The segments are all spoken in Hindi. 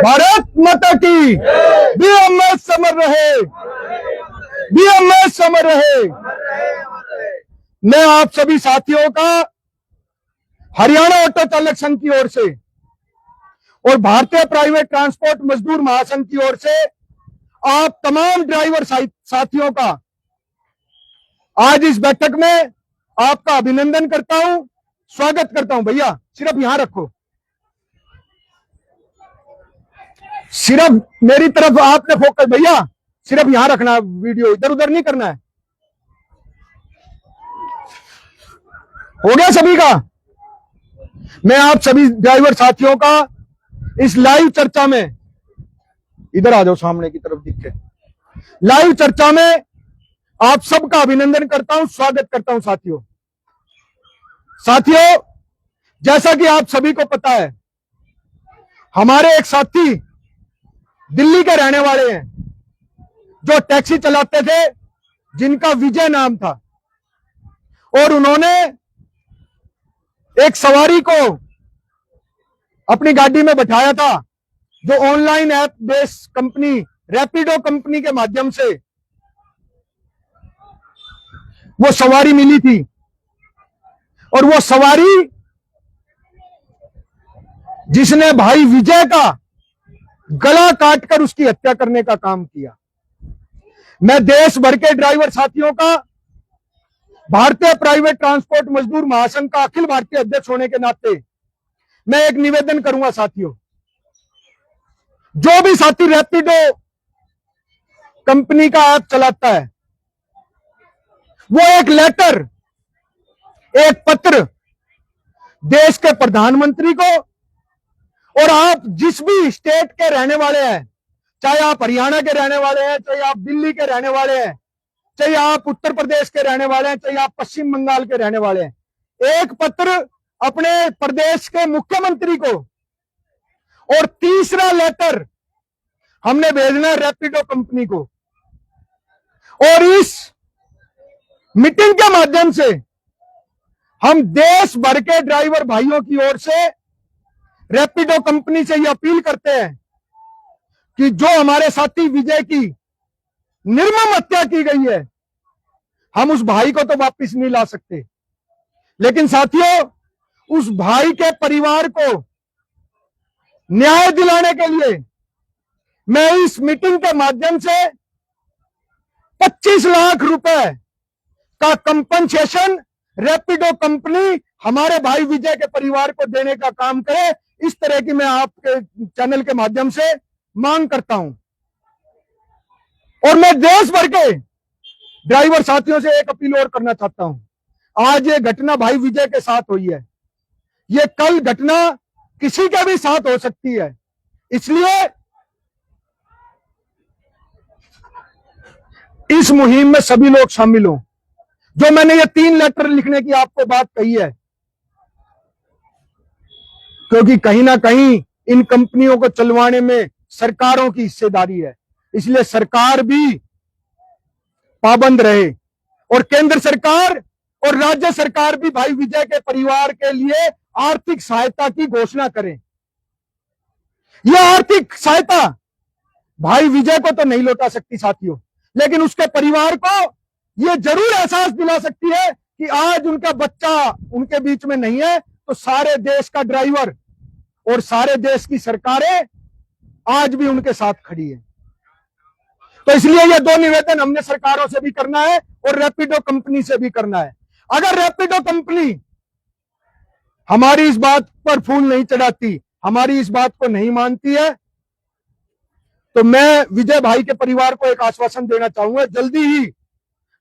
भारत माता की बीएमएस समर रहे, बीएमएस समर रहे। मैं आप सभी साथियों का हरियाणा ऑटो चालक संघ की ओर से और भारतीय प्राइवेट ट्रांसपोर्ट मजदूर महासंघ की ओर से आप तमाम ड्राइवर साथियों का आज इस बैठक में आपका अभिनंदन करता हूं, स्वागत करता हूं। भैया सिर्फ यहां रखो, सिर्फ मेरी तरफ आपने फोकस, भैया सिर्फ यहां रखना, वीडियो इधर उधर नहीं करना है। हो गया सभी का? मैं आप सभी ड्राइवर साथियों का इस लाइव चर्चा में, इधर आ जाओ सामने की तरफ दिखे, लाइव चर्चा में आप सबका अभिनंदन करता हूं, स्वागत करता हूं। साथियों, जैसा कि आप सभी को पता है, हमारे एक साथी दिल्ली के रहने वाले हैं जो टैक्सी चलाते थे, जिनका विजय नाम था, और उन्होंने एक सवारी को अपनी गाड़ी में बैठाया था जो online app based company Rapido company के माध्यम से वो सवारी मिली थी, और वो सवारी जिसने भाई विजय का गला काटकर उसकी हत्या करने का काम किया। मैं देश भर के ड्राइवर साथियों का, भारतीय प्राइवेट ट्रांसपोर्ट मजदूर महासंघ का अखिल भारतीय अध्यक्ष होने के नाते मैं एक निवेदन करूंगा। साथियों, जो भी साथी रैपिडो कंपनी का ऐप चलाता है, वो एक लेटर, एक पत्र देश के प्रधानमंत्री को, और आप जिस भी स्टेट के रहने वाले हैं, चाहे आप हरियाणा के रहने वाले हैं, चाहे आप दिल्ली के रहने वाले हैं, चाहे आप उत्तर प्रदेश के रहने वाले हैं, चाहे आप पश्चिम बंगाल के रहने वाले हैं, एक पत्र अपने प्रदेश के मुख्यमंत्री को, और तीसरा लेटर हमने भेजना है रैपिडो कंपनी को। और इस मीटिंग के माध्यम से हम देश भर के ड्राइवर भाइयों की ओर से रैपिडो कंपनी से यह अपील करते हैं कि जो हमारे साथी विजय की निर्मम हत्या की गई है, हम उस भाई को तो वापस नहीं ला सकते, लेकिन साथियों, उस भाई के परिवार को न्याय दिलाने के लिए मैं इस मीटिंग के माध्यम से 25 लाख रुपए का कंपनसेशन रैपिडो कंपनी हमारे भाई विजय के परिवार को देने का काम करे, इस तरह की मैं आपके चैनल के माध्यम से मांग करता हूं। और मैं देश भर के ड्राइवर साथियों से एक अपील और करना चाहता हूं। आज ये घटना भाई विजय के साथ हुई है, ये कल घटना किसी के भी साथ हो सकती है, इसलिए इस मुहिम में सभी लोग शामिल हों। जो मैंने ये 3 लेटर लिखने की आपको बात कही है, क्योंकि कहीं ना कहीं इन कंपनियों को चलवाने में सरकारों की हिस्सेदारी है, इसलिए सरकार भी पाबंद रहे, और केंद्र सरकार और राज्य सरकार भी भाई विजय के परिवार के लिए आर्थिक सहायता की घोषणा करें। यह आर्थिक सहायता भाई विजय को तो नहीं लौटा सकती साथियों, लेकिन उसके परिवार को यह जरूर एहसास दिला सकती है कि आज उनका बच्चा उनके बीच में नहीं है, तो सारे देश का ड्राइवर और सारे देश की सरकारें आज भी उनके साथ खड़ी है। तो इसलिए ये 2 निवेदन हमने सरकारों से भी करना है और रैपिडो कंपनी से भी करना है। अगर रैपिडो कंपनी हमारी इस बात पर फूल नहीं चढ़ाती, हमारी इस बात को नहीं मानती है, तो मैं विजय भाई के परिवार को एक आश्वासन देना चाहूंगा, जल्दी ही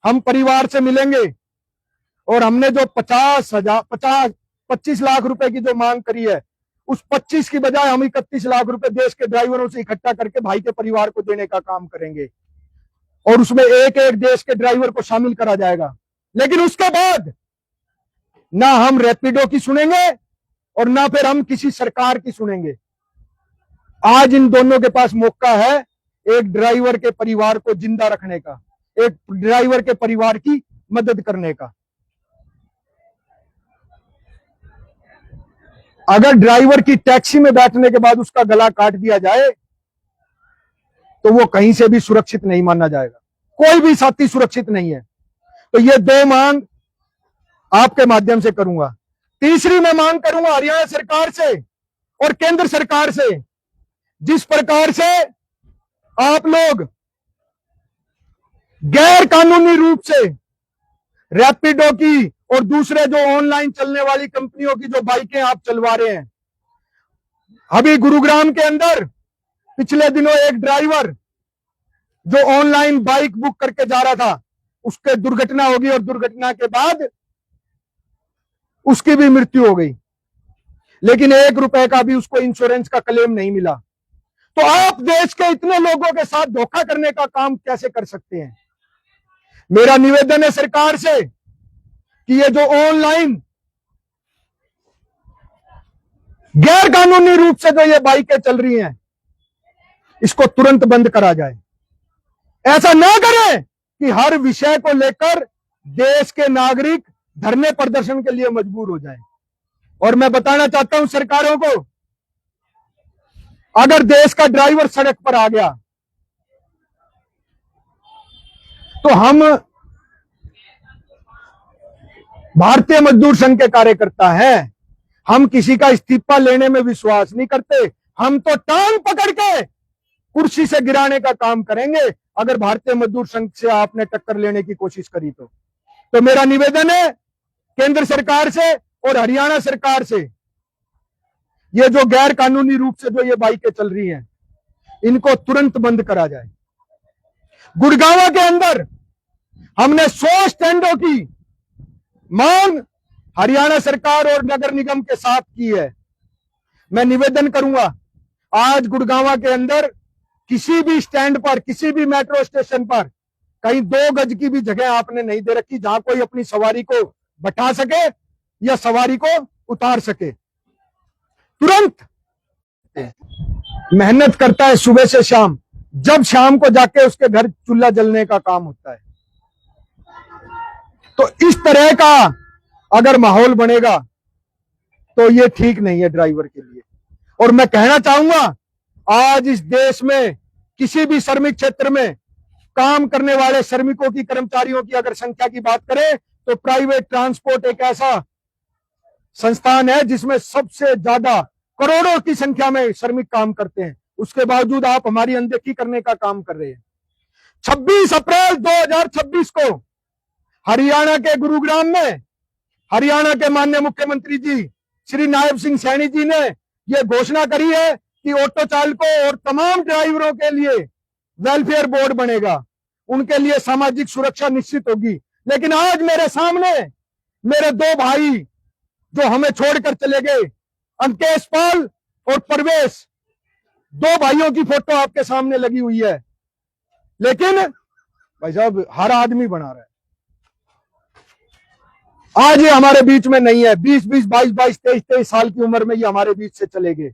हम परिवार से मिलेंगे, और हमने जो 25 लाख रुपए की जो मांग करी है, उस 25 की बजाय हम 31 लाख रुपए देश के ड्राइवरों से इकट्ठा करके भाई के परिवार को देने का काम करेंगे, और उसमें एक एक देश के ड्राइवर को शामिल करा जाएगा। लेकिन उसके बाद ना हम रैपिडो की सुनेंगे और ना फिर हम किसी सरकार की सुनेंगे। आज इन दोनों के पास मौका है एक ड्राइवर के परिवार को जिंदा रखने का, एक ड्राइवर के परिवार की मदद करने का। अगर ड्राइवर की टैक्सी में बैठने के बाद उसका गला काट दिया जाए तो वो कहीं से भी सुरक्षित नहीं माना जाएगा। कोई भी साथी सुरक्षित नहीं है। तो ये दो मांग आपके माध्यम से करूंगा। तीसरी मैं मांग करूंगा हरियाणा सरकार से और केंद्र सरकार से, जिस प्रकार से आप लोग गैर कानूनी रूप से रैपिडो की और दूसरे जो ऑनलाइन चलने वाली कंपनियों की जो बाइकें आप चलवा रहे हैं। अभी गुरुग्राम के अंदर पिछले दिनों एक ड्राइवर जो ऑनलाइन बाइक बुक करके जा रहा था, उसके दुर्घटना हो गई और दुर्घटना के बाद उसकी भी मृत्यु हो गई, लेकिन 1 रुपए का भी उसको इंश्योरेंस का क्लेम नहीं मिला। तो आप देश के इतने लोगों के साथ धोखा करने का काम कैसे कर सकते हैं? मेरा निवेदन है सरकार से कि ये जो ऑनलाइन गैर कानूनी रूप से जो ये बाइकें चल रही हैं, इसको तुरंत बंद करा जाए। ऐसा ना करें कि हर विषय को लेकर देश के नागरिक धरने प्रदर्शन के लिए मजबूर हो जाएं। और मैं बताना चाहता हूं सरकारों को, अगर देश का ड्राइवर सड़क पर आ गया तो हम भारतीय मजदूर संघ के कार्यकर्ता हैं, हम किसी का इस्तीफा लेने में विश्वास नहीं करते। हम तो टांग पकड़ के कुर्सी से गिराने का काम करेंगे अगर भारतीय मजदूर संघ से आपने टक्कर लेने की कोशिश करी तो मेरा निवेदन है केंद्र सरकार से और हरियाणा सरकार से, ये जो गैर कानूनी रूप से जो ये बाइकें चल रही हैं, इनको तुरंत बंद करा जाए। गुड़गांव के अंदर हमने 100 स्टैंडों की मांग हरियाणा सरकार और नगर निगम के साथ की है। मैं निवेदन करूंगा, आज गुड़गांव के अंदर किसी भी स्टैंड पर, किसी भी मेट्रो स्टेशन पर कहीं 2 गज की भी जगह आपने नहीं दे रखी जहां कोई अपनी सवारी को बैठा सके या सवारी को उतार सके। तुरंत मेहनत करता है सुबह से शाम, जब शाम को जाके उसके घर चूल्हा जलने का काम होता है। तो इस तरह का अगर माहौल बनेगा तो ये ठीक नहीं है ड्राइवर के लिए। और मैं कहना चाहूंगा, आज इस देश में किसी भी श्रमिक क्षेत्र में काम करने वाले श्रमिकों की, कर्मचारियों की अगर संख्या की बात करें तो प्राइवेट ट्रांसपोर्ट एक ऐसा संस्थान है जिसमें सबसे ज्यादा करोड़ों की संख्या में श्रमिक काम करते हैं। उसके बावजूद आप हमारी अनदेखी करने का काम कर रहे हैं। 26 अप्रैल 2026 को हरियाणा के गुरुग्राम में हरियाणा के माननीय मुख्यमंत्री जी श्री नायब सिंह सैनी जी ने यह घोषणा करी है कि ऑटो चालकों और तमाम ड्राइवरों के लिए वेलफेयर बोर्ड बनेगा, उनके लिए सामाजिक सुरक्षा निश्चित होगी। लेकिन आज मेरे सामने मेरे 2 भाई जो हमें छोड़कर चले गए, अंकेश पाल और परवेश, 2 भाइयों की फोटो आपके सामने लगी हुई है। लेकिन भाई साहब हर आदमी बना रहा है, आज ये हमारे बीच में नहीं है। 20-20, 22-22, 23-23 साल की उम्र में ये हमारे बीच से चले गए।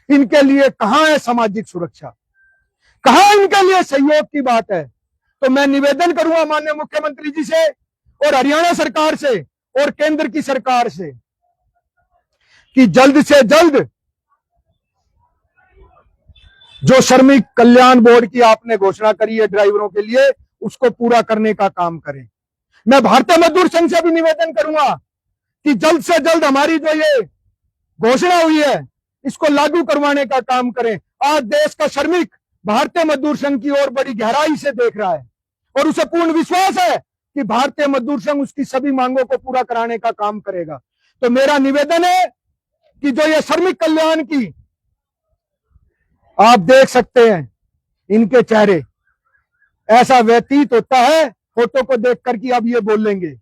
इनके लिए कहां है सामाजिक सुरक्षा, कहां इनके लिए सहयोग की बात है? तो मैं निवेदन करूंगा माननीय मुख्यमंत्री जी से और हरियाणा सरकार से और केंद्र की सरकार से कि जल्द से जल्द जो श्रमिक कल्याण बोर्ड की आपने घोषणा करी है ड्राइवरों के लिए, उसको पूरा करने का काम करें। मैं भारतीय मजदूर संघ से भी निवेदन करूंगा कि जल्द से जल्द हमारी जो ये घोषणा हुई है इसको लागू करवाने का काम करें। आज देश का श्रमिक भारतीय मजदूर संघ की ओर बड़ी गहराई से देख रहा है और उसे पूर्ण विश्वास है कि भारतीय मजदूर संघ उसकी सभी मांगों को पूरा कराने का काम करेगा। तो मेरा निवेदन है कि जो ये श्रमिक कल्याण की, आप देख सकते हैं इनके चेहरे, ऐसा व्यतीत होता है फोटो को देखकर कि अब ये बोलेंगे,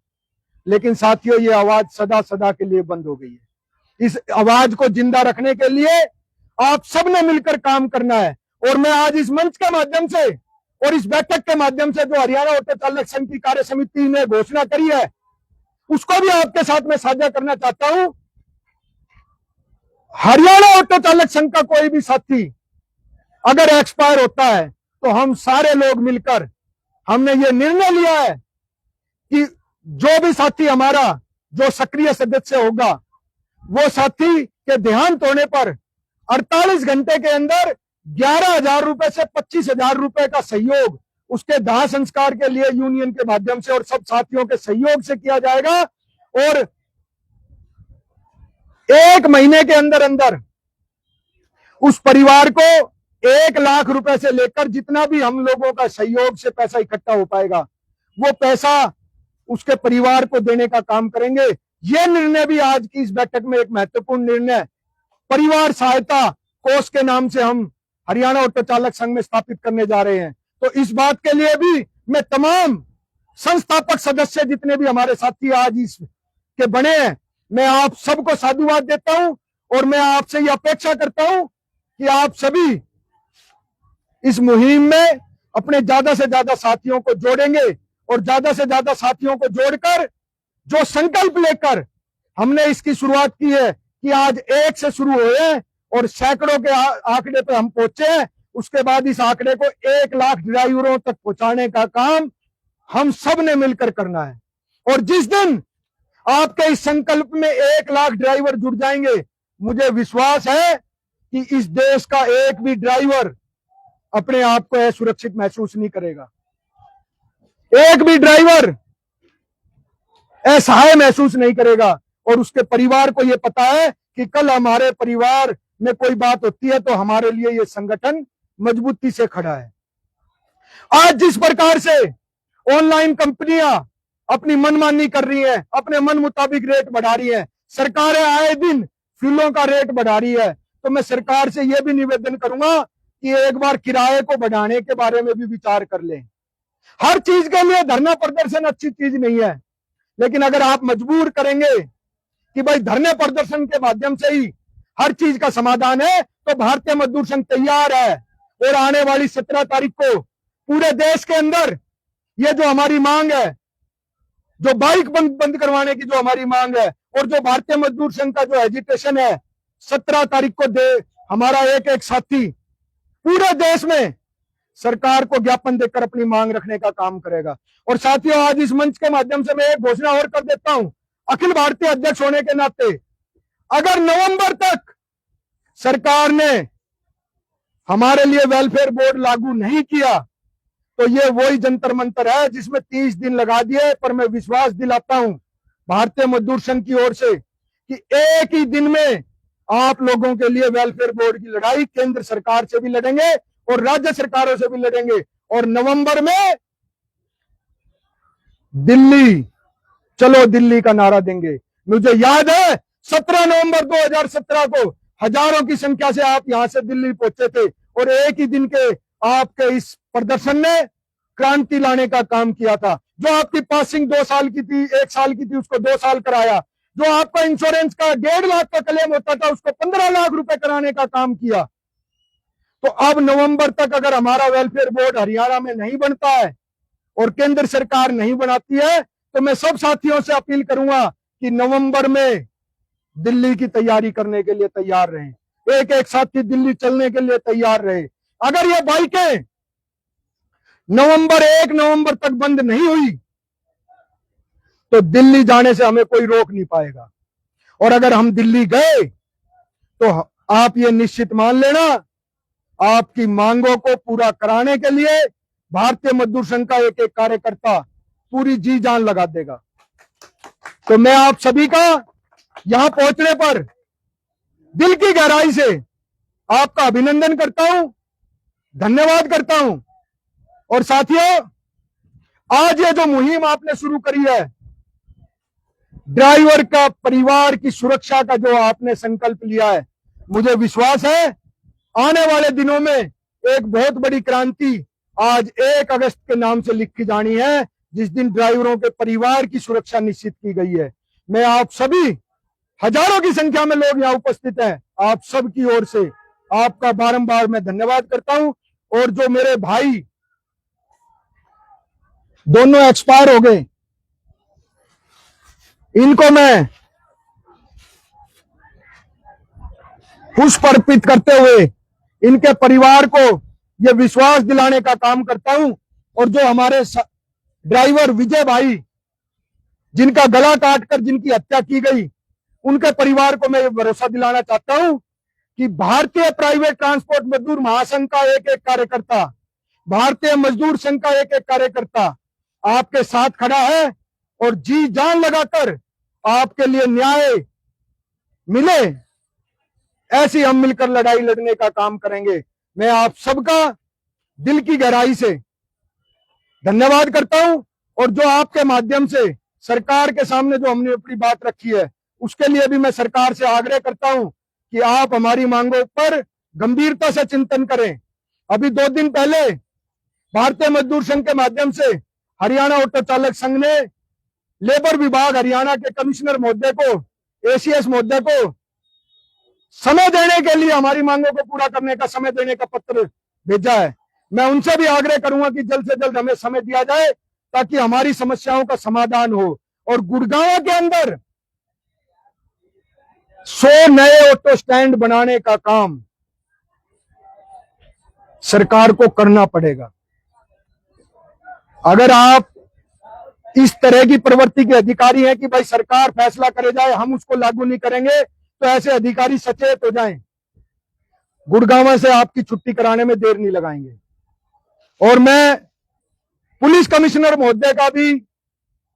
लेकिन साथियों ये आवाज सदा सदा के लिए बंद हो गई है। इस आवाज को जिंदा रखने के लिए आप सबने मिलकर काम करना है। और मैं आज इस मंच के माध्यम से और इस बैठक के माध्यम से जो हरियाणा ऑटो चालक संघ की कार्य समिति ने घोषणा करी है उसको भी आपके साथ में साझा करना चाहता हूं। हरियाणा ऑटो चालक संघ का कोई भी साथी अगर एक्सपायर होता है तो हम सारे लोग मिलकर हमने ये निर्णय लिया है कि जो भी साथी हमारा जो सक्रिय सदस्य होगा वो साथी के देहांत होने पर 48 घंटे के अंदर 11,000 रुपए से 25,000 रुपए का सहयोग उसके दाह संस्कार के लिए यूनियन के माध्यम से और सब साथियों के सहयोग से किया जाएगा। और 1 महीने के अंदर अंदर उस परिवार को 1 लाख रुपए से लेकर जितना भी हम लोगों का सहयोग से पैसा इकट्ठा हो पाएगा वो पैसा उसके परिवार को देने का काम करेंगे। यह निर्णय भी आज की इस बैठक में एक महत्वपूर्ण निर्णय परिवार सहायता कोष के नाम से हम हरियाणा ऑटो चालक संघ में स्थापित करने जा रहे हैं। तो इस बात के लिए भी मैं तमाम संस्थापक सदस्य जितने भी हमारे साथी आज इस के बने हैं, मैं आप सबको साधुवाद देता हूं और मैं आपसे यह अपेक्षा करता हूं कि आप सभी इस मुहिम में अपने ज्यादा से ज्यादा साथियों को जोड़ेंगे और ज्यादा से ज्यादा साथियों को जोड़कर जो संकल्प लेकर हमने इसकी शुरुआत की है कि आज 1 से शुरू हुए और सैकड़ों के आंकड़े पे हम पहुंचे हैं, उसके बाद इस आंकड़े को 1 लाख ड्राइवरों तक पहुंचाने का काम हम सब ने मिलकर करना है। और जिस दिन आपके इस संकल्प में 1 लाख ड्राइवर जुड़ जाएंगे, मुझे विश्वास है कि इस देश का एक भी ड्राइवर अपने आप को असुरक्षित महसूस नहीं करेगा, एक भी ड्राइवर असहाय महसूस नहीं करेगा और उसके परिवार को यह पता है कि कल हमारे परिवार में कोई बात होती है तो हमारे लिए यह संगठन मजबूती से खड़ा है। आज जिस प्रकार से ऑनलाइन कंपनियां अपनी मनमानी कर रही हैं, अपने मन मुताबिक रेट बढ़ा रही हैं, सरकारें आए दिन फ्यूलों का रेट बढ़ा रही है, तो मैं सरकार से यह भी निवेदन करूंगा कि एक बार किराए को बढ़ाने के बारे में भी विचार कर लें। हर चीज के लिए धरना प्रदर्शन अच्छी चीज नहीं है, लेकिन अगर आप मजबूर करेंगे कि भाई धरने प्रदर्शन के माध्यम से ही हर चीज का समाधान है, तो भारतीय मजदूर संघ तैयार है। और आने वाली 17 तारीख को पूरे देश के अंदर ये जो हमारी मांग है, जो बाइक बंद करवाने की जो हमारी मांग है और जो भारतीय मजदूर संघ का जो एजिटेशन है, 17 तारीख को हमारा एक साथी पूरे देश में सरकार को ज्ञापन देकर अपनी मांग रखने का काम करेगा। और साथियों, आज इस मंच के माध्यम से मैं एक घोषणा और कर देता हूं, अखिल भारतीय अध्यक्ष होने के नाते अगर नवंबर तक सरकार ने हमारे लिए वेलफेयर बोर्ड लागू नहीं किया तो ये वही जंतर मंतर है जिसमें 30 दिन लगा दिए। पर मैं विश्वास दिलाता हूं भारतीय मजदूर संघ की ओर से कि एक ही दिन में आप लोगों के लिए वेलफेयर बोर्ड की लड़ाई केंद्र सरकार से भी लड़ेंगे और राज्य सरकारों से भी लड़ेंगे। और नवंबर में दिल्ली, चलो दिल्ली का नारा देंगे। मुझे याद है 17 नवंबर 2017 को हजारों की संख्या से आप यहां से दिल्ली पहुंचे थे और एक ही दिन के आपके इस प्रदर्शन ने क्रांति लाने का काम किया था। जो आपकी पासिंग 2 साल की थी, 1 साल की थी, उसको 2 साल कराया। जो आपका इंश्योरेंस का 1.5 लाख का क्लेम होता था उसको 15 लाख रुपए कराने का काम किया। तो अब नवंबर तक अगर हमारा वेलफेयर बोर्ड हरियाणा में नहीं बनता है और केंद्र सरकार नहीं बनाती है तो मैं सब साथियों से अपील करूंगा कि नवंबर में दिल्ली की तैयारी करने के लिए तैयार रहें, एक साथी दिल्ली चलने के लिए तैयार रहे। अगर ये बाइकें नवंबर 1 नवंबर तक बंद नहीं हुई तो दिल्ली जाने से हमें कोई रोक नहीं पाएगा। और अगर हम दिल्ली गए तो आप ये निश्चित मान लेना, आपकी मांगों को पूरा कराने के लिए भारतीय मजदूर संघ का एक कार्यकर्ता पूरी जी जान लगा देगा। तो मैं आप सभी का यहां पहुंचने पर दिल की गहराई से आपका अभिनंदन करता हूं, धन्यवाद करता हूं। और साथियों, आज ये जो मुहिम आपने शुरू करी है, ड्राइवर का परिवार की सुरक्षा का जो आपने संकल्प लिया है, मुझे विश्वास है आने वाले दिनों में एक बहुत बड़ी क्रांति आज 1 अगस्त के नाम से लिखी जानी है, जिस दिन ड्राइवरों के परिवार की सुरक्षा निश्चित की गई है। मैं आप सभी हजारों की संख्या में लोग यहां उपस्थित हैं, आप सब की ओर से आपका बारंबार मैं धन्यवाद करता हूं। और जो मेरे भाई दोनों एक्सपायर हो गए, इनको मैं पुष्प अर्पित करते हुए इनके परिवार को यह विश्वास दिलाने का काम करता हूं। और जो हमारे ड्राइवर विजय भाई जिनका गला काटकर जिनकी हत्या की गई, उनके परिवार को मैं ये भरोसा दिलाना चाहता हूं कि भारतीय प्राइवेट ट्रांसपोर्ट मजदूर महासंघ का एक एक कार्यकर्ता, भारतीय मजदूर संघ का एक एक कार्यकर्ता आपके साथ खड़ा है और जी जान लगाकर आपके लिए न्याय मिले, ऐसी हम मिलकर लड़ाई लड़ने का काम करेंगे। मैं आप सबका दिल की गहराई से धन्यवाद करता हूं और जो आपके माध्यम से सरकार के सामने जो हमने अपनी बात रखी है, उसके लिए भी मैं सरकार से आग्रह करता हूं कि आप हमारी मांगों पर गंभीरता से चिंतन करें। अभी 2 दिन पहले भारतीय मजदूर संघ के माध्यम से हरियाणा ऑटो चालक संघ ने लेबर विभाग हरियाणा के कमिश्नर महोदय को, एसीएस महोदय को समय देने के लिए, हमारी मांगों को पूरा करने का समय देने का पत्र भेजा है। मैं उनसे भी आग्रह करूंगा कि जल्द से जल्द हमें समय दिया जाए ताकि हमारी समस्याओं का समाधान हो। और गुड़गांव के अंदर 100 नए ऑटो स्टैंड बनाने का काम सरकार को करना पड़ेगा। अगर आप इस तरह की प्रवृत्ति के अधिकारी हैं कि भाई सरकार फैसला करे जाए, हम उसको लागू नहीं करेंगे, तो ऐसे अधिकारी सचेत हो जाएं। गुड़गांव से आपकी छुट्टी कराने में देर नहीं लगाएंगे। और मैं पुलिस कमिश्नर महोदय का भी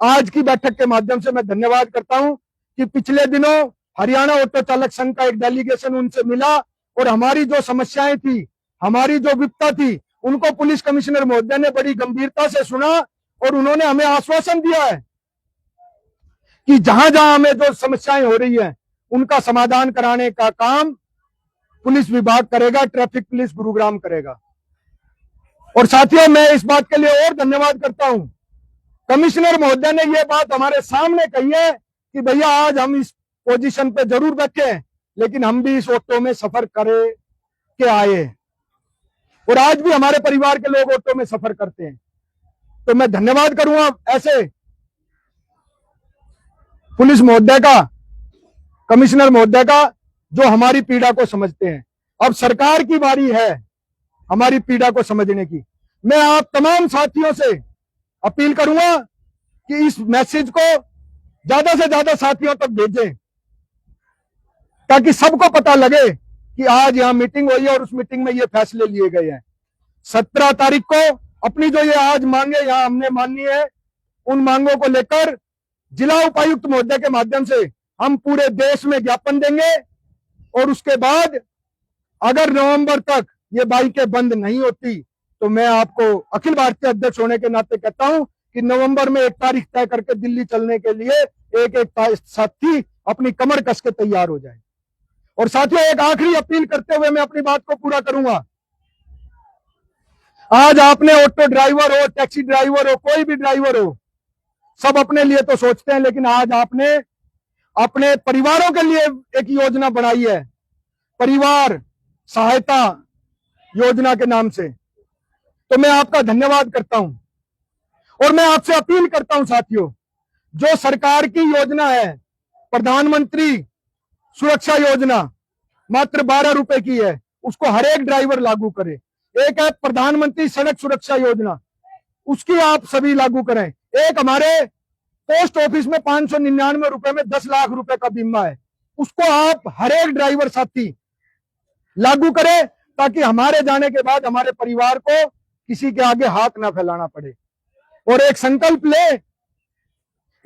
आज की बैठक के माध्यम से मैं धन्यवाद करता हूं कि पिछले दिनों हरियाणा ऑटो चालक संघ का एक डेलीगेशन उनसे मिला और हमारी जो समस्याएं थी, हमारी जो विपदा थी, उनको पुलिस कमिश्नर महोदय ने बड़ी गंभीरता से सुना और उन्होंने हमें आश्वासन दिया है कि जहां जहां हमें जो समस्याएं हो रही है उनका समाधान कराने का काम पुलिस विभाग करेगा, ट्रैफिक पुलिस गुरुग्राम करेगा। और साथियों, मैं इस बात के लिए और धन्यवाद करता हूं, कमिश्नर महोदय ने यह बात हमारे सामने कही है कि भैया आज हम इस पोजीशन पे जरूर बैठे हैं, लेकिन हम भी इस ऑटो में सफर करे के आए और आज भी हमारे परिवार के लोग ऑटो में सफर करते हैं। तो मैं धन्यवाद करूंगा ऐसे पुलिस महोदय का, कमिश्नर महोदय का, जो हमारी पीड़ा को समझते हैं। अब सरकार की बारी है हमारी पीड़ा को समझने की। मैं आप तमाम साथियों से अपील करूंगा कि इस मैसेज को ज्यादा से ज्यादा साथियों तक भेजें ताकि सबको पता लगे कि आज यहां मीटिंग हुई है और उस मीटिंग में ये फैसले लिए गए हैं। 17 तारीख को अपनी जो ये आज मांगे यहां हमने माननी है, उन मांगों को लेकर जिला उपायुक्त महोदय के माध्यम से हम पूरे देश में ज्ञापन देंगे और उसके बाद अगर नवंबर तक ये बाइकें बंद नहीं होती तो मैं आपको अखिल भारतीय अध्यक्ष होने के नाते कहता हूं कि नवंबर में एक तारीख तय करके दिल्ली चलने के लिए एक एक साथी अपनी कमर कस के तैयार हो जाए। और साथियों, एक आखिरी अपील करते हुए मैं अपनी बात को पूरा करूंगा। आज आपने ऑटो ड्राइवर हो, टैक्सी ड्राइवर हो, कोई भी ड्राइवर हो, सब अपने लिए तो सोचते हैं, लेकिन आज आपने अपने परिवारों के लिए एक योजना बनाई है, परिवार सहायता योजना के नाम से। तो मैं आपका धन्यवाद करता हूं और मैं आपसे अपील करता हूं साथियों, जो सरकार की योजना है प्रधानमंत्री सुरक्षा योजना, मात्र 12 रुपए की है, उसको हर एक ड्राइवर लागू करे। एक है प्रधानमंत्री सड़क सुरक्षा योजना, उसकी आप सभी लागू करें। एक हमारे पोस्ट ऑफिस में 599 रुपए में 10 लाख रुपए का बीमा है, उसको आप हर एक ड्राइवर साथी लागू करें ताकि हमारे जाने के बाद हमारे परिवार को किसी के आगे हाथ ना फैलाना पड़े। और एक संकल्प ले,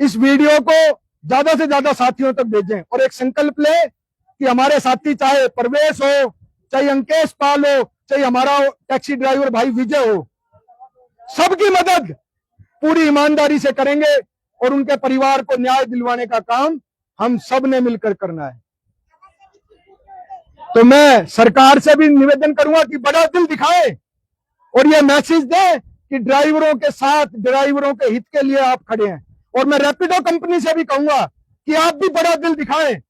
इस वीडियो को ज्यादा से ज्यादा साथियों तक भेजें और एक संकल्प ले कि हमारे साथी, चाहे प्रवेश हो, चाहे अंकेश पाल हो, चाहे हमारा टैक्सी ड्राइवर भाई विजय हो, सबकी मदद पूरी ईमानदारी से करेंगे और उनके परिवार को न्याय दिलवाने का काम हम सब ने मिलकर करना है। तो मैं सरकार से भी निवेदन करूंगा कि बड़ा दिल दिखाए और यह मैसेज दे कि ड्राइवरों के साथ, ड्राइवरों के हित के लिए आप खड़े हैं। और मैं रैपिडो कंपनी से भी कहूंगा कि आप भी बड़ा दिल दिखाएं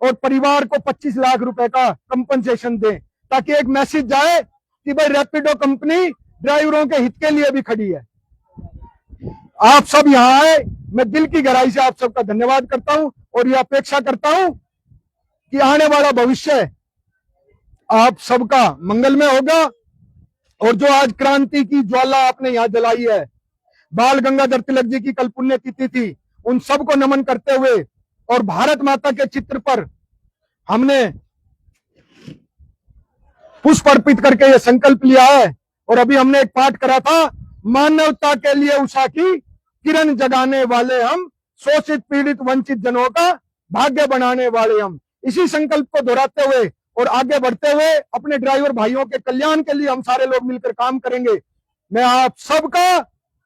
और परिवार को 25 लाख रुपए का कंपनसेशन दें ताकि एक मैसेज जाए कि भाई रैपिडो कंपनी ड्राइवरों के हित के लिए भी खड़ी है। आप सब यहां आए, मैं दिल की गहराई से आप सबका धन्यवाद करता हूं और यह अपेक्षा करता हूं कि आने वाला भविष्य आप सबका मंगलमय होगा। और जो आज क्रांति की ज्वाला आपने यहां जलाई है, बाल गंगाधर तिलक जी की कल पुण्यतिथि थी, उन सबको नमन करते हुए और भारत माता के चित्र पर हमने पुष्प अर्पित करके ये संकल्प लिया है। और अभी हमने एक पाठ करा था, मानवता के लिए उषा की किरण जगाने वाले हम, शोषित पीड़ित वंचित जनों का भाग्य बनाने वाले हम। इसी संकल्प को दोहराते हुए और आगे बढ़ते हुए अपने ड्राइवर भाइयों के कल्याण के लिए हम सारे लोग मिलकर काम करेंगे। मैं आप सबका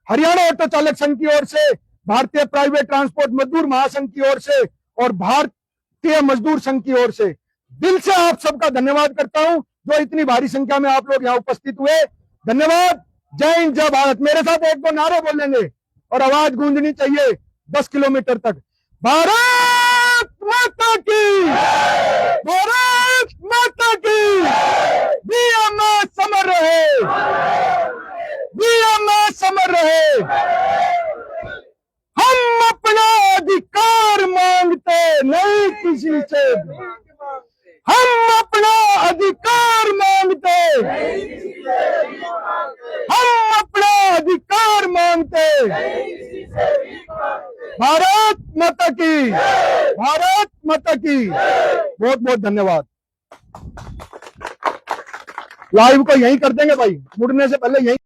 हरियाणा ऑटो चालक संघ की ओर से, भारतीय प्राइवेट ट्रांसपोर्ट मजदूर महासंघ की ओर से और भारतीय मजदूर संघ की ओर से दिल से आप सबका धन्यवाद करता हूं, जो इतनी भारी संख्या में आप लोग यहाँ उपस्थित हुए। धन्यवाद। जय हिंद, जय भारत। मेरे साथ एक दो नारे बोलेंगे और आवाज गूंजनी चाहिए 10 किलोमीटर तक। भारत माता की, भारत माता की। जिया मां समर रहे, जिया मां समर रहे। हम अपना अधिकार मांगते नहीं किसी से, हम अपना अधिकार मांगते, हम अपना अधिकार मांगते। भारत माता की, भारत माता की। बहुत बहुत धन्यवाद। लाइव को यहीं कर देंगे भाई, मुड़ने से पहले यहीं।